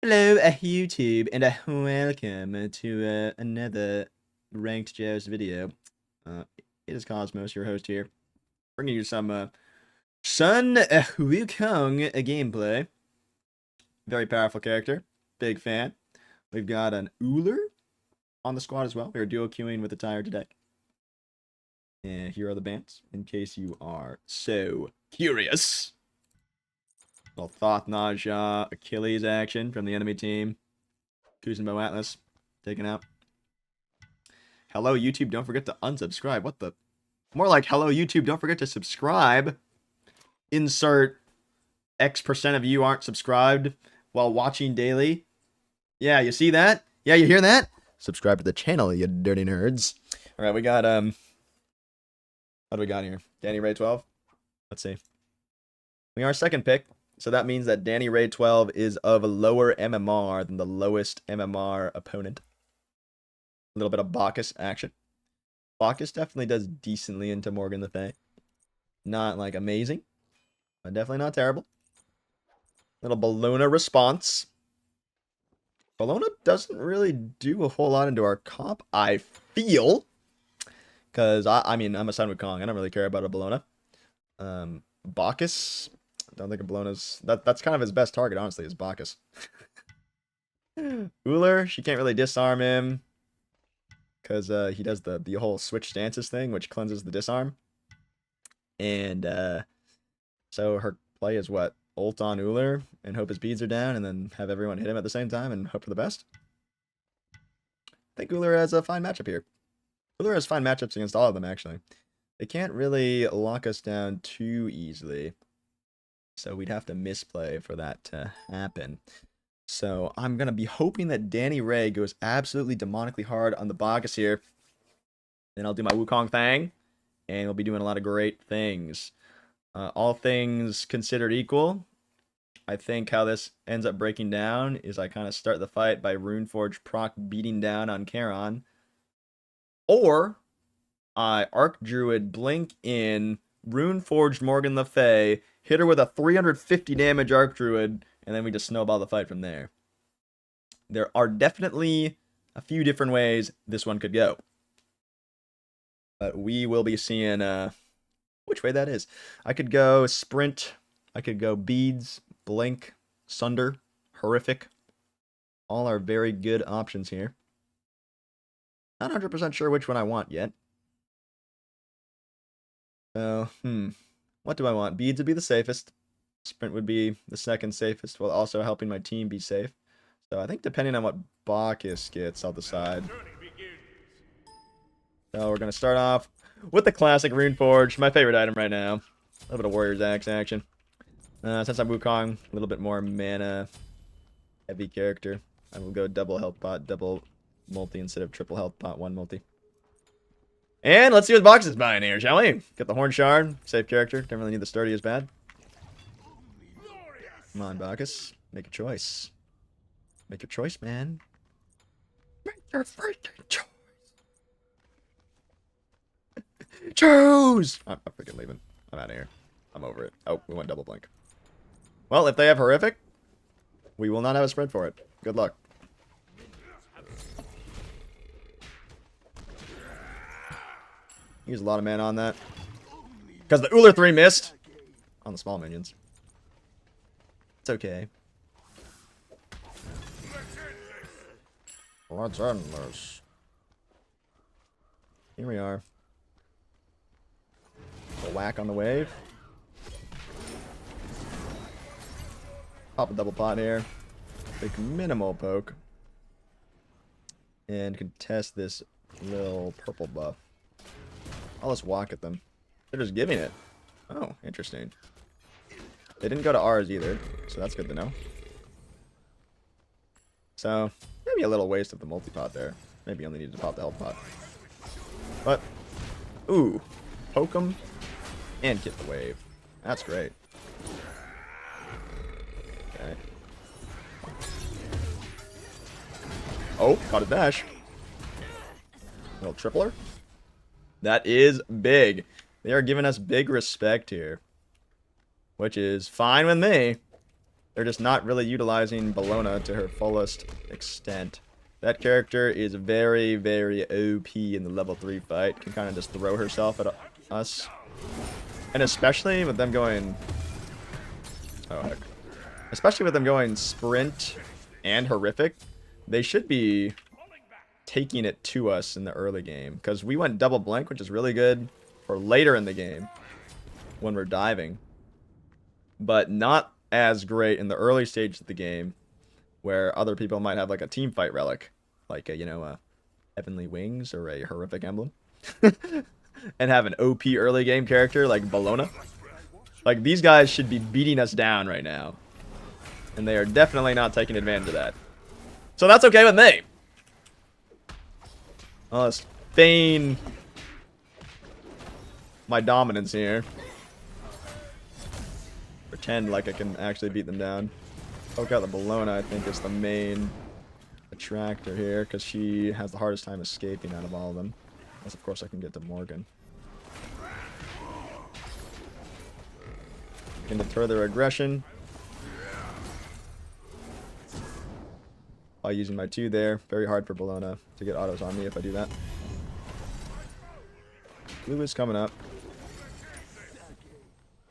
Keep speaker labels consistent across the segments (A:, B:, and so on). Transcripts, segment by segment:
A: Hello, YouTube, and welcome to another Ranked Joust video. It is Cosmos, your host here, bringing you some Sun Wukong gameplay. Very powerful character, big fan. We've got an Uller on the squad as well. We are duo queuing with the tire today. And here are the bans, in case you are so curious. Little Thoth Naja Achilles action from the enemy team. Kuzenbo Atlas taken out. Hello, YouTube, don't forget to unsubscribe. What the? More like, hello, YouTube, don't forget to subscribe. Insert X% of you aren't subscribed while watching daily. Yeah, you see that? Yeah, you hear that? Subscribe to the channel, you dirty nerds. All right, we got, what do we got here? Danny Ray 12? Let's see. We are second pick, so that means that Danny Ray 12 is of a lower MMR than the lowest MMR opponent. A little bit of Bacchus action. Bacchus definitely does decently into Morgan Le Fay. Not like amazing, but definitely not terrible. Little Bellona response. Bellona doesn't really do a whole lot into our comp, I feel. Because, I mean, I'm a Sun Wukong. I don't really care about a Bellona. Bacchus, I don't think a Bellona's... That's kind of his best target, honestly, is Bacchus. Uller, she can't really disarm him. Because he does the whole switch stances thing, which cleanses the disarm. And so her play is what? Ult on Uller and hope his beads are down and then have everyone hit him at the same time and hope for the best. I think Uller has a fine matchup here. Uller has fine matchups against all of them, actually. They can't really lock us down too easily. So we'd have to misplay for that to happen. So I'm going to be hoping that Danny Ray goes absolutely demonically hard on the Bacchus here. Then I'll do my Wukong thing. And we'll be doing a lot of great things. All things considered equal, I think how this ends up breaking down is I kind of start the fight by Runeforge proc beating down on Charon. Or I Arc Druid blink in, Runeforged Morgan Le Fay, hit her with a 350 damage Arc Druid, and then we just snowball the fight from there. There are definitely a few different ways this one could go. But we will be seeing which way that is. I could go Sprint, I could go Beads, Blink, Sunder, Horrific. All are very good options here. Not 100% sure which one I want yet. So, what do I want? Beads would be the safest. Sprint would be the second safest, while also helping my team be safe. So I think depending on what Bacchus gets, I'll decide. So we're going to start off with the classic Runeforge, my favorite item right now. A little bit of Warrior's Axe action. Since I'm Wukong, a little bit more mana heavy character. I will go double health pot, double multi instead of triple health pot, one multi. And let's see what Bacchus is buying here, shall we? Get the Horn Shard, safe character. Don't really need the sturdy as bad. Come on, Bacchus. Make a choice. Make your choice, man. Make your freaking choice. Choose! I'm freaking leaving. I'm out of here. I'm over it. Oh, we went double blink. Well, if they have Horrific, we will not have a spread for it. Good luck. Use a lot of mana on that. Because the Uller 3 missed on the small minions. It's okay. Let's end this. Here we are. A whack on the wave. Pop a double pot here. Take minimal poke. And contest this little purple buff. I'll just walk at them. They're just giving it. Oh, interesting. They didn't go to ours either, so that's good to know. So, maybe a little waste of the multi-pot there. Maybe only needed to pop the health pot. But, ooh. Poke them and get the wave. That's great. Okay. Oh, caught a dash. Little tripler. That is big. They are giving us big respect here. Which is fine with me. They're just not really utilizing Bologna to her fullest extent. That character is very, very OP in the level 3 fight. Can kind of just throw herself at us. And especially with them going... Oh, heck. Especially with them going sprint and horrific, they should be taking it to us in the early game. Because we went double blink, which is really good for later in the game when we're diving. But not as great in the early stage of the game, where other people might have like a team fight relic, like a, you know, a Heavenly Wings or a Horrific Emblem, and have an OP early game character like Bologna. Like, these guys should be beating us down right now, and they are definitely not taking advantage of that. So that's okay with me. I'll just feign my dominance here. Pretend like I can actually beat them down. Poke out the Bologna, I think, is the main attractor here, because she has the hardest time escaping out of all of them. Unless, of course, I can get to Morgan. Can deter their aggression while using my 2 there. Very hard for Bologna to get autos on me if I do that. Blue is coming up.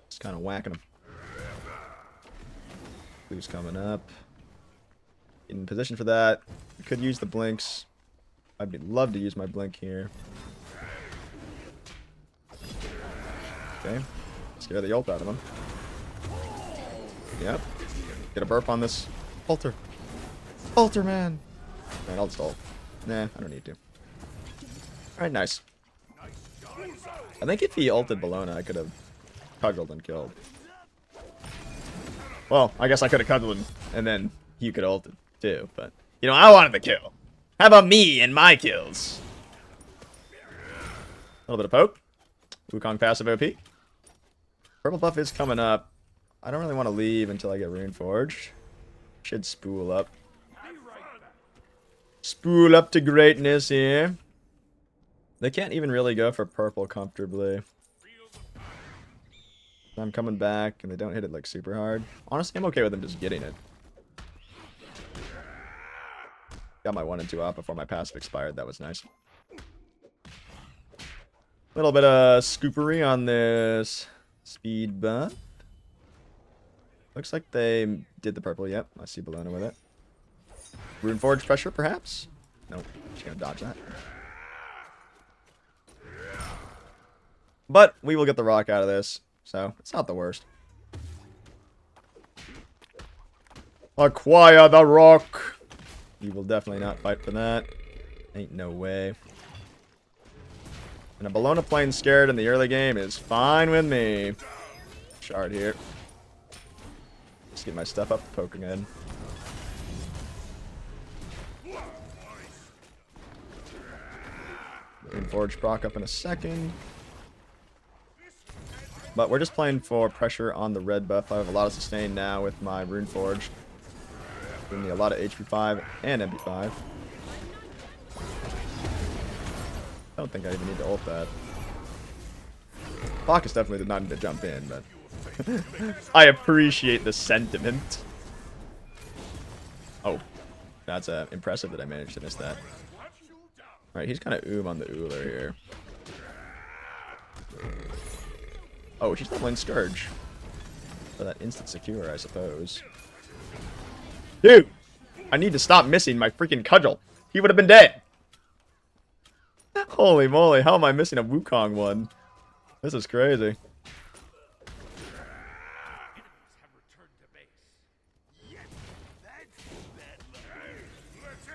A: Just kind of whacking him. Blue's coming up. In position for that. We could use the blinks. I'd love to use my blink here. Okay. Scare the ult out of him. Yep. Get a burp on this. Alter. Alter, man. Man, I'll just ult. Nah, I don't need to. Alright, nice. I think if he ulted Bologna, I could have cudgeled and killed. Well, I guess I could have cudgeled and then you could have ulted too, but... You know, I wanted the kill. How about me and my kills? A little bit of poke. Wukong passive OP. Purple buff is coming up. I don't really want to leave until I get Runeforged. Should spool up. Spool up to greatness here. They can't even really go for purple comfortably. I'm coming back and they don't hit it like super hard. Honestly, I'm okay with them just getting it. Got my 1 and 2 out before my passive expired. That was nice. Little bit of scoopery on this speed buff. Looks like they did the purple. Yep, I see Bologna with it. Runeforge pressure, perhaps? Nope, she's gonna dodge that. But we will get the rock out of this, so it's not the worst. Acquire the rock! You will definitely not fight for that. Ain't no way. And a Bologna playing scared in the early game is fine with me. Shard here. Just get my stuff up, poke again. Runeforge proc up in a second. But we're just playing for pressure on the red buff. I have a lot of sustain now with my Runeforge. Giving me a lot of HP 5 and MP 5. I don't think I even need to ult that. Bacchus definitely did not need to jump in, but I appreciate the sentiment. Oh, that's impressive that I managed to miss that. Alright, he's kind of on the Uller here. Oh, she's not playing Scourge. For that instant secure, I suppose. Dude! I need to stop missing my freaking cudgel. He would have been dead. Holy moly, how am I missing a Wukong one? This is crazy.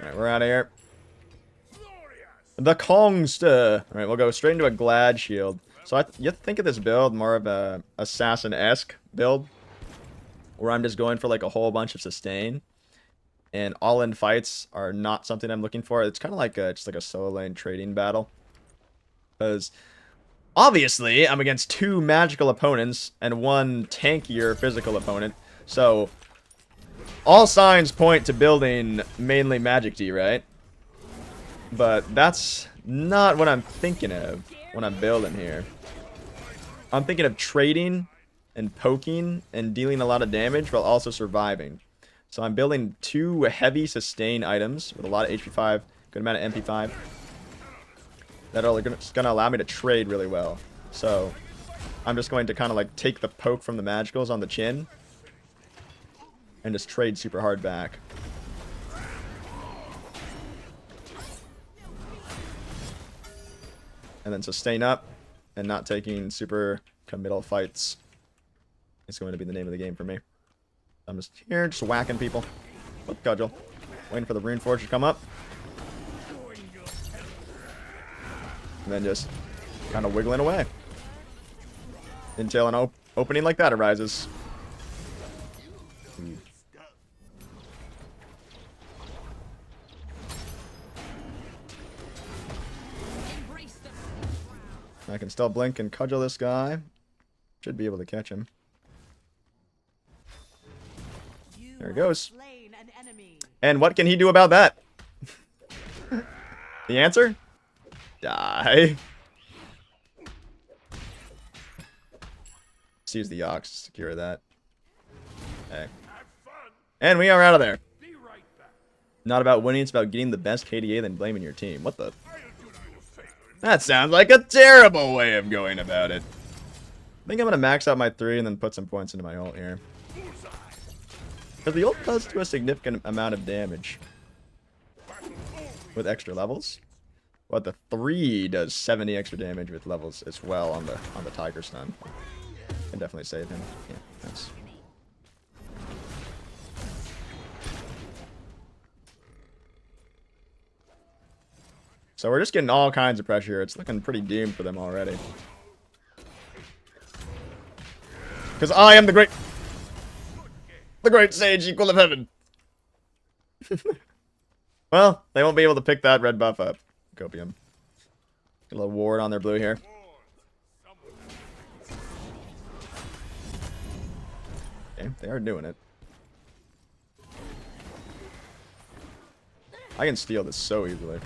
A: Alright, we're out of here. The Kongster! Alright, we'll go straight into a Glad Shield. So you have to think of this build more of a assassin-esque build. Where I'm just going for like a whole bunch of sustain. And all-in fights are not something I'm looking for. It's kind of like just like a solo lane trading battle. Because obviously I'm against 2 magical opponents and 1 tankier physical opponent. So all signs point to building mainly Magic D, right? But that's not what I'm thinking of when I'm building here. I'm thinking of trading and poking and dealing a lot of damage while also surviving. So I'm building 2 heavy sustain items with a lot of HP 5, good amount of MP 5. That are going to allow me to trade really well. So I'm just going to kind of like take the poke from the magicals on the chin and just trade super hard back. And then sustain up and not taking super committal fights is going to be the name of the game for me. I'm just here, just whacking people with cudgel, waiting for the rune forge to come up, and then just kind of wiggling away until an opening like that arises. I can still blink and cudgel this guy. Should be able to catch him. There he goes. And what can he do about that? The answer? Die. Let's use the Ox to secure that. Okay. And we are out of there. Not about winning, it's about getting the best KDA than blaming your team. What the? That sounds like a terrible way of going about it. I think I'm going to max out my 3 and then put some points into my ult here. Because the ult does do a significant amount of damage with extra levels. But the 3 does 70 extra damage with levels as well on the Tiger Stun. Can definitely save him. Yeah, nice. So we're just getting all kinds of pressure. It's looking pretty doomed for them already. Because I am the great sage equal of heaven. Well, they won't be able to pick that red buff up. Copium. Get a little ward on their blue here. Okay, they are doing it. I can steal this so easily.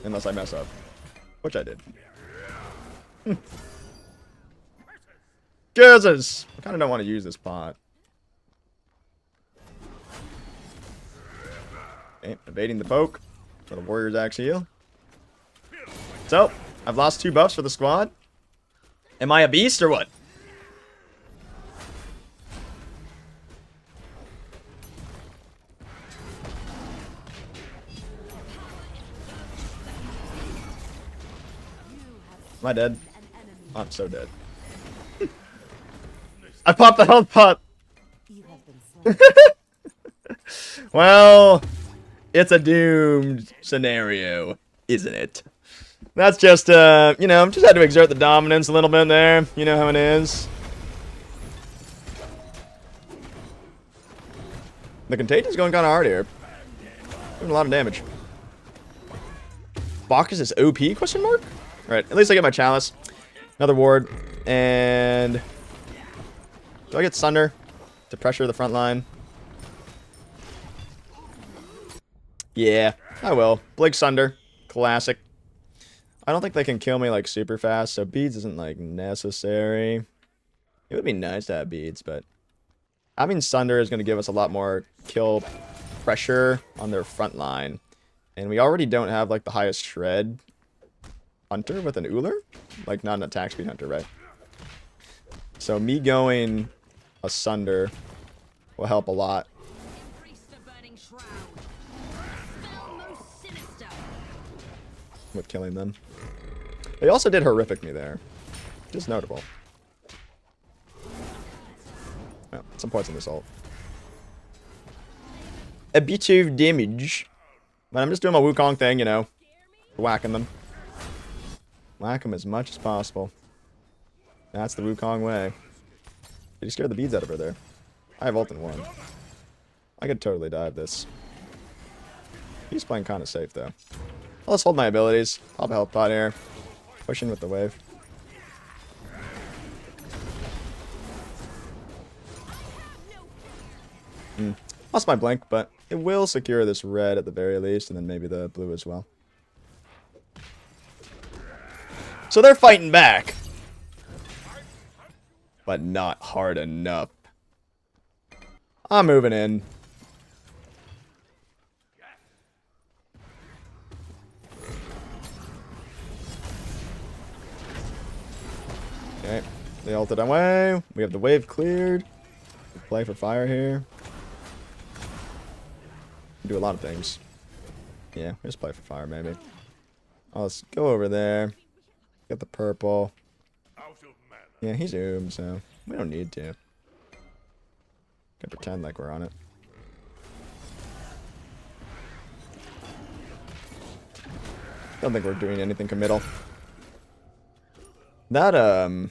A: Unless I mess up. Which I did. Jesus! I kind of don't want to use this pot. Okay, evading the poke for the Warrior's Axe heal. So, I've lost 2 buffs for the squad. Am I a beast or what? Am I dead? Oh, I'm so dead. I popped the health pot! Well, it's a doomed scenario, isn't it? That's just, you know, just had to exert the dominance a little bit there. You know how it is. The Contagion's going kind of hard here. Doing a lot of damage. Bacchus is OP, question mark? Alright, at least I get my Chalice. Another ward. And... do I get Sunder to pressure the front line? Yeah, I will. Blink Sunder. Classic. I don't think they can kill me like super fast, so beads isn't like necessary. It would be nice to have beads, but having Sunder is going to give us a lot more kill pressure on their front line. And we already don't have like the highest shred hunter with an Uller? Like not an attack speed hunter, right? So me going Asunder will help a lot. With killing them. They also did horrific me there. Just notable. Oh, some points on this ult. A bit of damage. But I'm just doing my Wukong thing, you know. Whacking them. Whack them as much as possible. That's the Wukong way. Did he scare the beads out of her there? I have ult in 1. I could totally dive this. He's playing kind of safe, though. Well, let's hold my abilities. Pop a health pot here. Push in with the wave. Lost my blink, but it will secure this red at the very least, and then maybe the blue as well. So they're fighting back. but not hard enough. I'm moving in. Okay, they ulted away. We have the wave cleared. Play for fire here. Do a lot of things. Yeah, just play for fire maybe. Oh, let's go over there. Get the purple. Yeah, he's oom, so we don't need to. Can pretend like we're on it. Don't think we're doing anything committal. That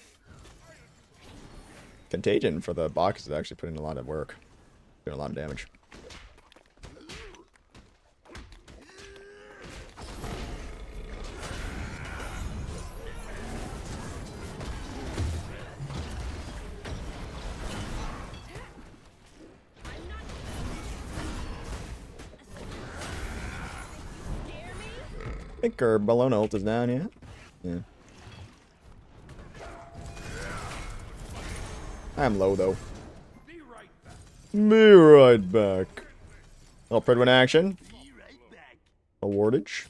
A: contagion for the box is actually putting a lot of work. Doing a lot of damage. I think our balloon ult is down yet. Yeah. I'm low though. Be right back. Little Pridwin action. Awardage.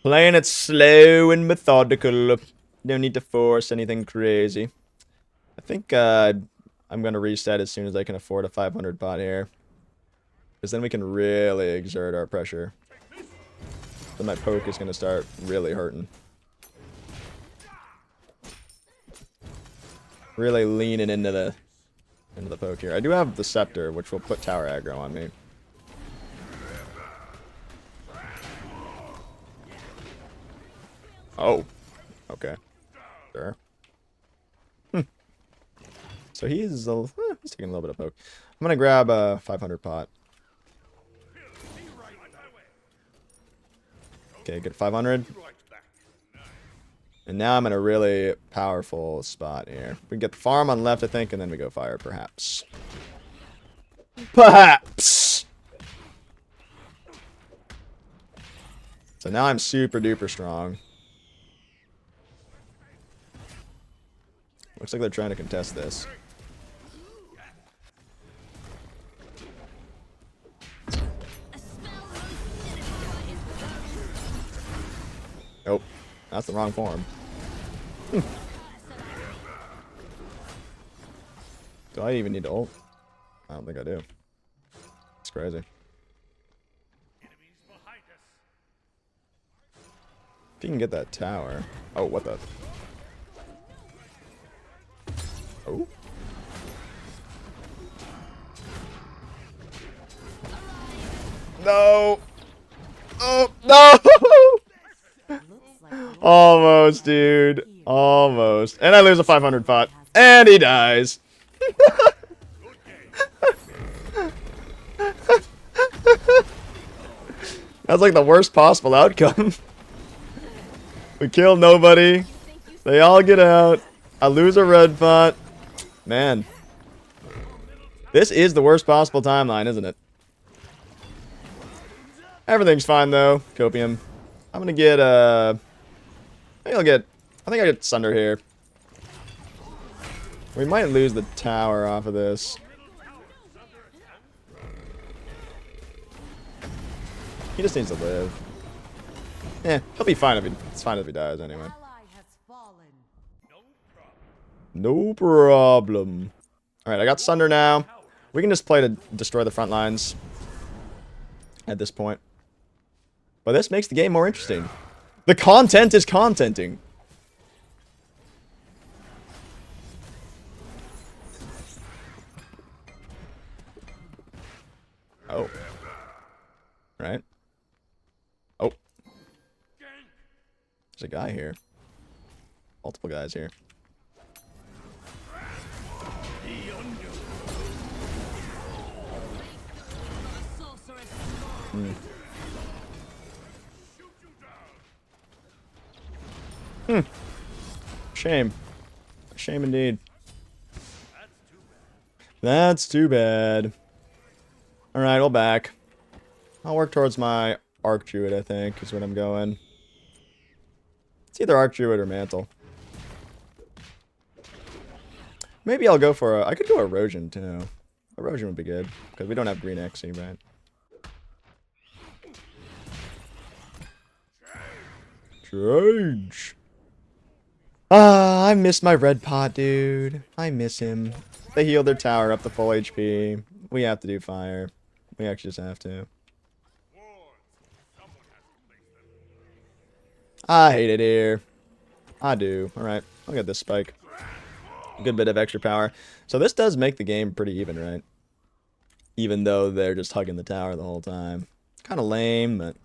A: Playing it slow and methodical. Don't need to force anything crazy. I think I'm gonna reset as soon as I can afford a 500 pot here. Because then we can really exert our pressure. Then my poke is gonna start really hurting. Really leaning into the poke here. I do have the scepter, which will put tower aggro on me. Oh, okay, sure. So he's taking a little bit of poke. I'm gonna grab a 500 pot. Okay, good 500. And now I'm in a really powerful spot here. We can get the farm on left, I think, and then we go fire, perhaps. Perhaps! So now I'm super duper strong. Looks like they're trying to contest this. Nope. That's the wrong form. Do I even need to ult? I don't think I do. It's crazy. If you can get that tower. Oh, what the? Oh. No. Oh, no. Almost, dude. Almost. And I lose a 500 pot. And he dies. That's like the worst possible outcome. We kill nobody. They all get out. I lose a red pot. Man. This is the worst possible timeline, isn't it? Everything's fine, though. Copium. I'm gonna get, I think I get Sunder here. We might lose the tower off of this. He just needs to live. Yeah, he'll be fine if it's fine if he dies anyway. No problem. Alright, I got Sunder now. We can just play to destroy the front lines at this point. But this makes the game more interesting. The content is contenting. Oh. Right. Oh. There's a guy here. Multiple guys here. Shame. Shame indeed. That's too bad. Alright, we'll back. I'll work towards my Arc Druid, I think, is what I'm going. It's either Arc Druid or Mantle. Maybe I'll go for a... I could go erosion, too. Erosion would be good, because we don't have green XC, right? Change! Ah, I miss my red pot, dude. I miss him. They healed their tower up to full HP. We have to do fire. We actually just have to. I hate it here. I do. Alright, I'll get this spike. A good bit of extra power. So this does make the game pretty even, right? Even though they're just hugging the tower the whole time. Kind of lame, but...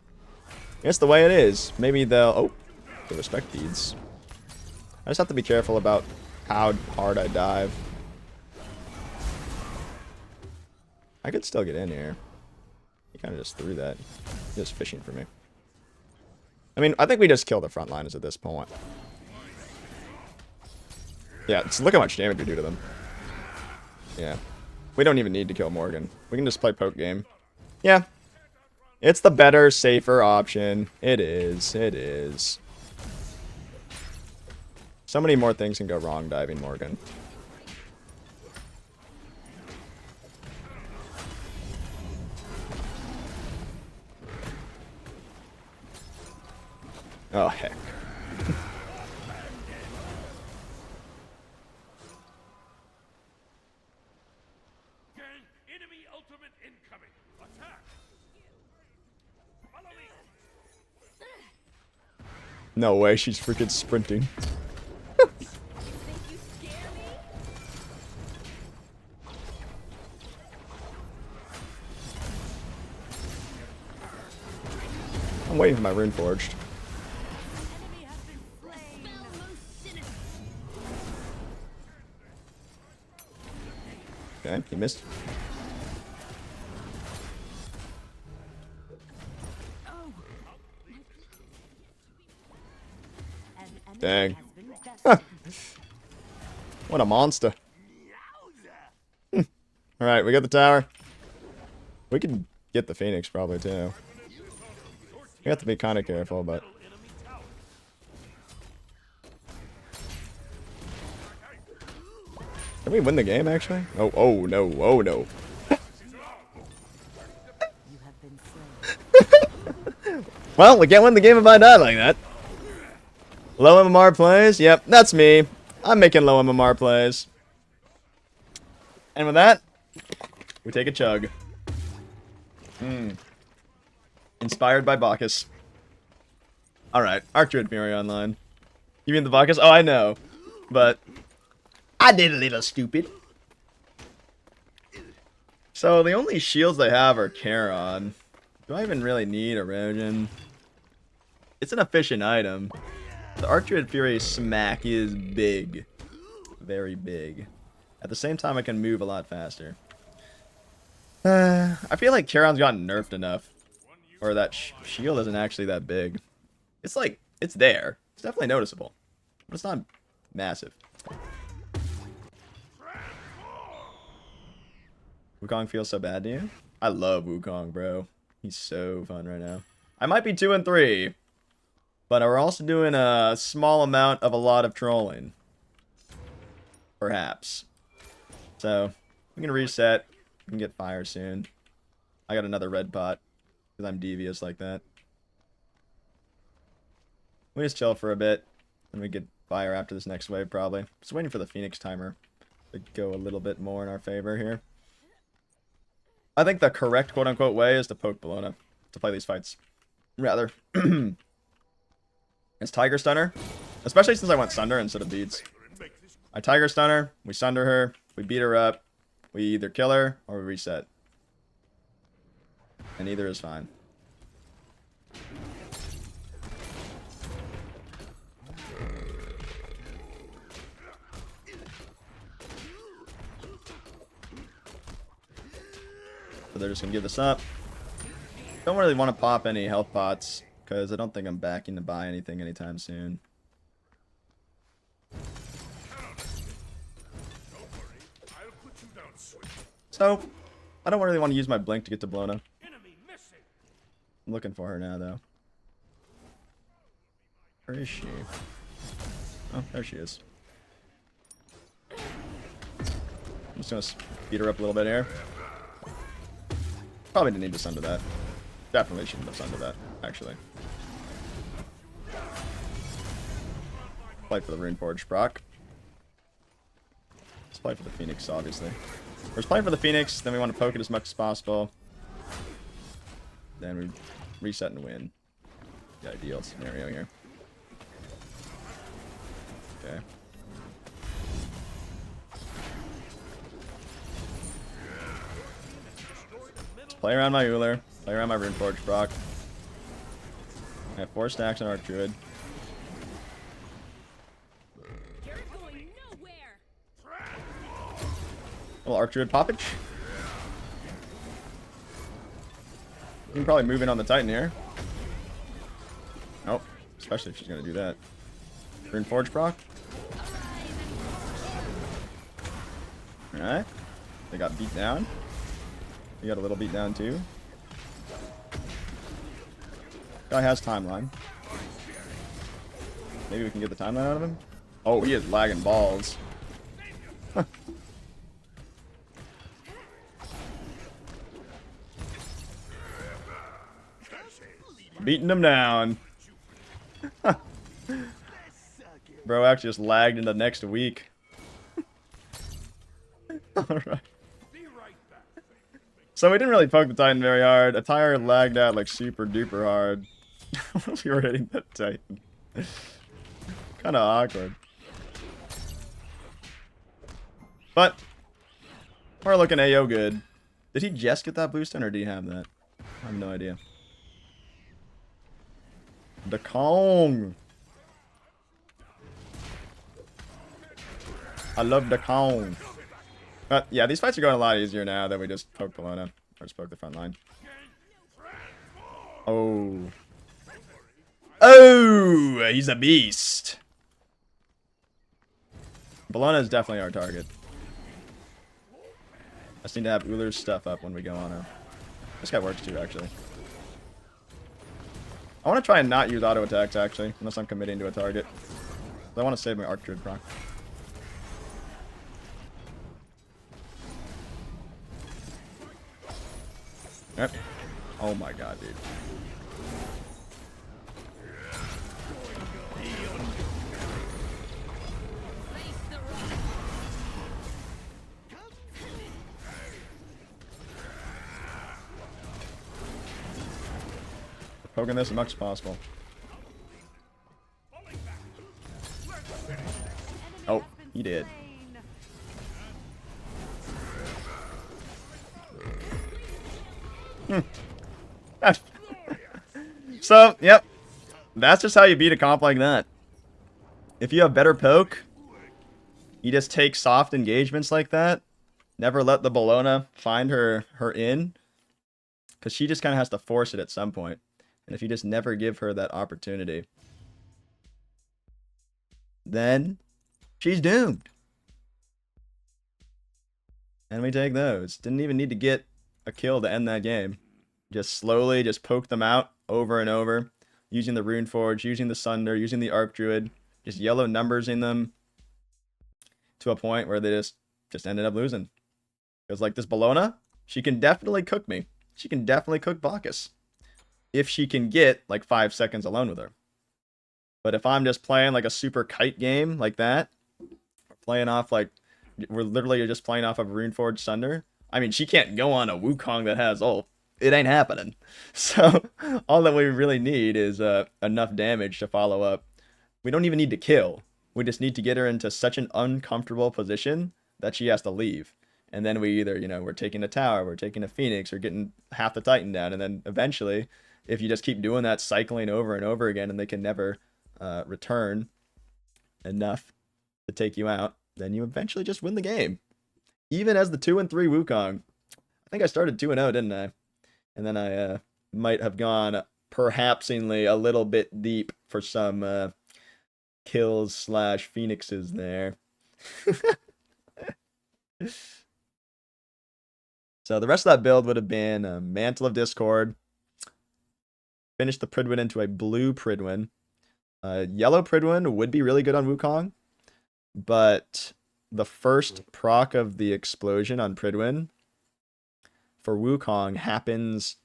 A: it's the way it is. Maybe they'll... oh, the respect beads. I just have to be careful about how hard I dive. I could still get in here. He kind of just threw that. He's just fishing for me. I mean, I think we just kill the front liners at this point. Yeah, look how much damage we do to them. Yeah. We don't even need to kill Morgan. We can just play poke game. Yeah. It's the better, safer option. It is. It is. So many more things can go wrong diving Morgan. Oh, heck.
B: Enemy ultimate incoming. Attack. Follow me.
A: No way, she's freaking sprinting. I'm waiting for my rune forged. Okay, he missed. Dang. What a monster. Alright, we got the tower. We can get the Phoenix probably too. We have to be kind of careful, but... can we win the game, actually? Oh, oh no, oh no. Well, we can't win the game if I die like that. Low MMR plays? Yep, that's me. I'm making low MMR plays. And with that, we take a chug. Inspired by Bacchus. Alright, Archdruid Fury online. You mean the Bacchus? Oh, I know. But I did a little stupid. So the only shields they have are Charon. Do I even really need Erosion? It's an efficient item. The Archdruid Fury smack is big. Very big. At the same time, I can move a lot faster. I feel like Charon's gotten nerfed enough. Or that shield isn't actually that big. It's like, it's there. It's definitely noticeable. But it's not massive. Wukong feels so bad to you? I love Wukong, bro. He's so fun right now. I might be 2 and 3. But we're also doing a small amount of a lot of trolling. Perhaps. So, we can reset. We can get fire soon. I got another red pot. Because I'm devious like that. We just chill for a bit. And we get fire after this next wave, probably. Just waiting for the Phoenix timer to go a little bit more in our favor here. I think the correct quote-unquote way is to poke Bellona. To play these fights. Rather. It's Tiger Stunner. Especially since I went Sunder instead of Beads. I Tiger Stunner. We Sunder her. We beat her up. We either kill her or we reset. And either is fine. So they're just going to give this up. Don't really want to pop any health pots. Because I don't think I'm backing to buy anything anytime soon. So, I don't really want to use my blink to get to Bellona. I'm looking for her now, though. Where is she? Oh, there she is. I'm just gonna speed her up a little bit here. Probably didn't need to sunder that. Definitely shouldn't have sundered that, actually. Fight for the Runeforge proc. Let's fight for the Phoenix, obviously. We're playing for the Phoenix, then we want to poke it as much as possible. Then we reset and win. The ideal scenario here. Okay. Let's play around my Uller. Play around my Runeforge proc. I have 4 stacks on Arc Druid. Little Arc Druid poppage. You can probably move in on the Titan here. Nope. Especially if she's going to do that. Runeforge proc. Alright. They got beat down. We got a little beat down too. Guy has timeline. Maybe we can get the timeline out of him. Oh, he is lagging balls. Beating him down. Bro actually just lagged into next week. Alright. So we didn't really poke the Titan very hard. A tire lagged out like super duper hard. We were hitting that Titan. Kinda awkward. But we're looking AO good. Did he just get that boost in or do you have that? I have no idea. The Kong. I love the Kong. But yeah, these fights are going a lot easier now that we just poked Bologna. Or just poked the front line. Oh. Oh, he's a beast. Bologna is definitely our target. I just need to have Uller's stuff up when we go on her. This guy works too, actually. I want to try and not use auto attacks, actually, unless I'm committing to a target. I want to save my Arc Druid proc. Yep. Oh my god, dude. Poking this as much as possible. Oh, he did. So, yep. That's just how you beat a comp like that. If you have better poke, you just take soft engagements like that. Never let the Bologna find her in. Because she just kind of has to force it at some point. And if you just never give her that opportunity, then she's doomed. And we take those. Didn't even need to get a kill to end that game. Just slowly just poke them out over and over. Using the Runeforge, using the Sunder, using the Arc Druid. Just yellow numbers in them. To a point where they just ended up losing. Because like this Bologna, she can definitely cook me. She can definitely cook Bacchus. If she can get like 5 seconds alone with her. But if I'm just playing like a super kite game like that, playing off like, we're literally just playing off of Runeforge Sunder. I mean, she can't go on a Wukong that has ult. It ain't happening. So all that we really need is enough damage to follow up. We don't even need to kill. We just need to get her into such an uncomfortable position that she has to leave. And then we either, you know, we're taking a tower, we're taking a Phoenix, or getting half the Titan down. And then eventually, if you just keep doing that, cycling over and over again, and they can never return enough to take you out, then you eventually just win the game. Even as the 2-3 Wukong. I think I started 2-0, didn't I? And then I might have gone perhapsingly a little bit deep for some kills / Phoenixes there. So the rest of that build would have been Mantle of Discord. Finish the Pridwin into a blue Pridwin. Yellow Pridwin would be really good on Wukong. But the first proc of the explosion on Pridwin for Wukong happens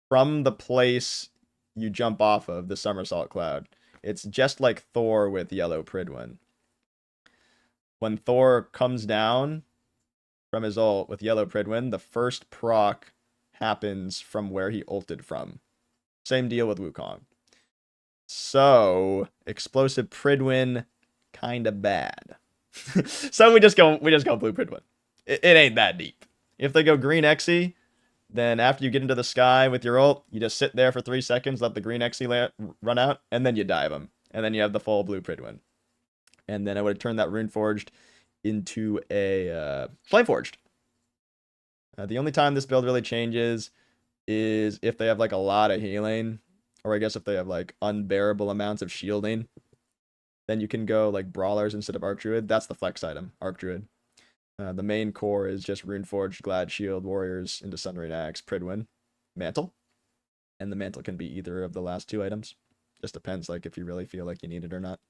A: from the place you jump off of, the somersault cloud. It's just like Thor with yellow Pridwin. When Thor comes down from his ult with yellow Pridwin, the first proc happens from where he ulted from. Same deal with Wukong. So, explosive Pridwin, kinda bad. So we just go blue Pridwin. It ain't that deep. If they go green Xe, then after you get into the sky with your ult, you just sit there for 3 seconds, let the green Xe run out, and then you dive them. And then you have the full blue Pridwin. And then I would have turned that Runeforged into a Flameforged. The only time this build really changes is if they have like a lot of healing, or I guess if they have like unbearable amounts of shielding, then you can go like Brawlers instead of Archdruid. That's the flex item, Archdruid. The main core is just Runeforged, Glad Shield, Warriors into Sundering Axe, Pridwin, Mantle. And the Mantle can be either of the last 2 items. Just depends like if you really feel like you need it or not.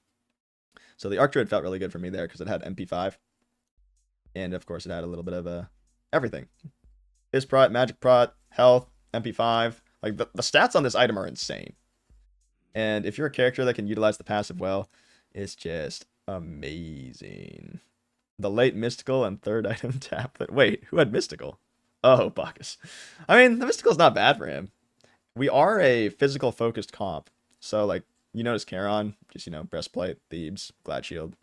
A: So the Archdruid felt really good for me there because it had MP5. And of course it had a little bit of everything. Fizz Prot, Magic Prot, Health, MP5. Like the stats on this item are insane. And if you're a character that can utilize the passive well, it's just amazing. The late Mystical and 3rd item tap. Wait, who had Mystical? Oh, Bacchus. I mean, the Mystical's not bad for him. We are a physical focused comp. So, like, you notice Charon, just, Breastplate, Thebes, Glad Shield,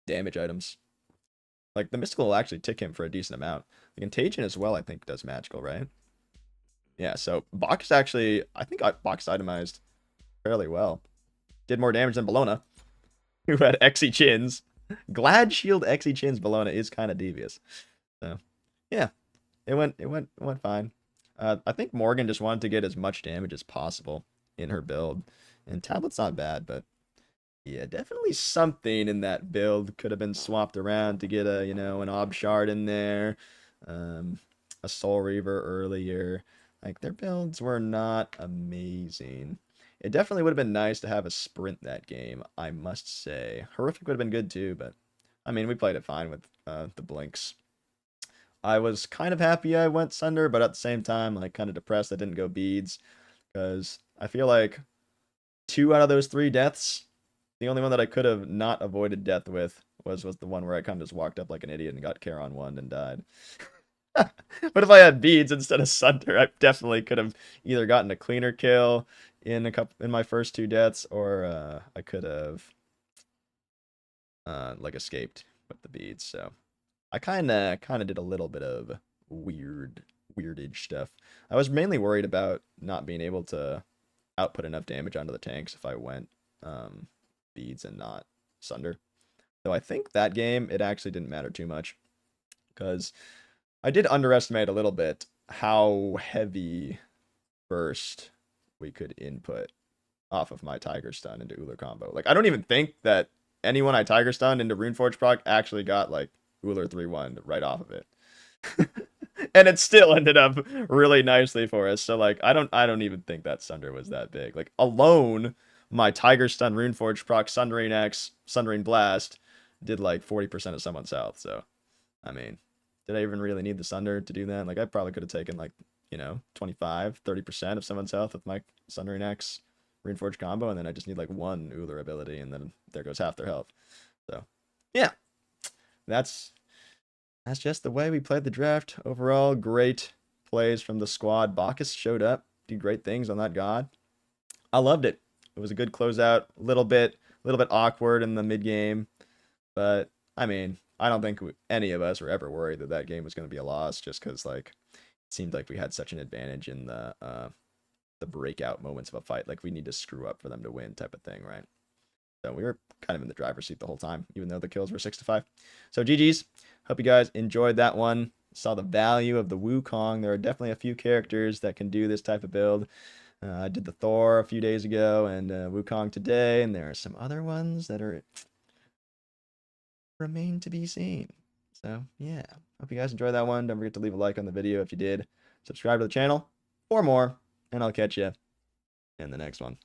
A: damage items. Like, the Mystical will actually tick him for a decent amount. The Contagion as well, I think, does magical, right? Yeah, so Bacchus actually, I think Bacchus itemized fairly well. Did more damage than Bologna, who had Xe chins. Glad Shield Xe chins Bologna is kind of devious. So, yeah, it went fine. I think Morgan just wanted to get as much damage as possible in her build. And Tablet's not bad, but yeah, definitely something in that build could have been swapped around to get an Ob Shard in there, a Soul Reaver earlier. Like, their builds were not amazing. It definitely would have been nice to have a sprint that game, I must say. Horrific would have been good too, but I mean, we played it fine with the blinks. I was kind of happy I went Sunder, but at the same time, like, kind of depressed I didn't go Beads, because I feel like 2 out of those 3 deaths, the only one that I could have not avoided death with was the one where I kind of just walked up like an idiot and got Charon 1 and died. But if I had Beads instead of Sunder, I definitely could have either gotten a cleaner kill in my first 2 deaths, or I could have like escaped with the Beads. So I kind of did a little bit of weirdage stuff. I was mainly worried about not being able to output enough damage onto the tanks if I went Beads and not Sunder. Though I think that game it actually didn't matter too much, because I did underestimate a little bit how heavy burst we could input off of my Tiger Stun into Uller combo. Like, I don't even think that anyone I Tiger Stunned into Runeforge proc actually got like Uller 3-1 right off of it. And it still ended up really nicely for us. So like I don't even think that Sunder was that big. Like, alone, my Tiger Stun Runeforge proc Sundering Axe, Sundering Blast did like 40% of someone's health. So I mean, did I even really need the Sunder to do that? Like, I probably could have taken like, 25, 30% of someone's health with my Sundering Axe Runeforge combo, and then I just need like 1 Uller ability, and then there goes half their health. So yeah, that's just the way we played the draft. Overall, great plays from the squad. Bacchus showed up, did great things on that god. I loved it. It was a good closeout. A little bit awkward in the mid game, but I mean, I don't think any of us were ever worried that that game was going to be a loss, just because like it seemed like we had such an advantage in the breakout moments of a fight. Like, we need to screw up for them to win, type of thing, right? So we were kind of in the driver's seat the whole time, even though the kills were 6-5. So GG's. Hope you guys enjoyed that one. Saw the value of the Wukong. There are definitely a few characters that can do this type of build. I did the Thor a few days ago and Wukong today, and there are some other ones that remain to be seen. So yeah, hope you guys enjoyed that one. Don't forget to leave a like on the video if you did. Subscribe to the channel for more, and I'll catch you in the next one.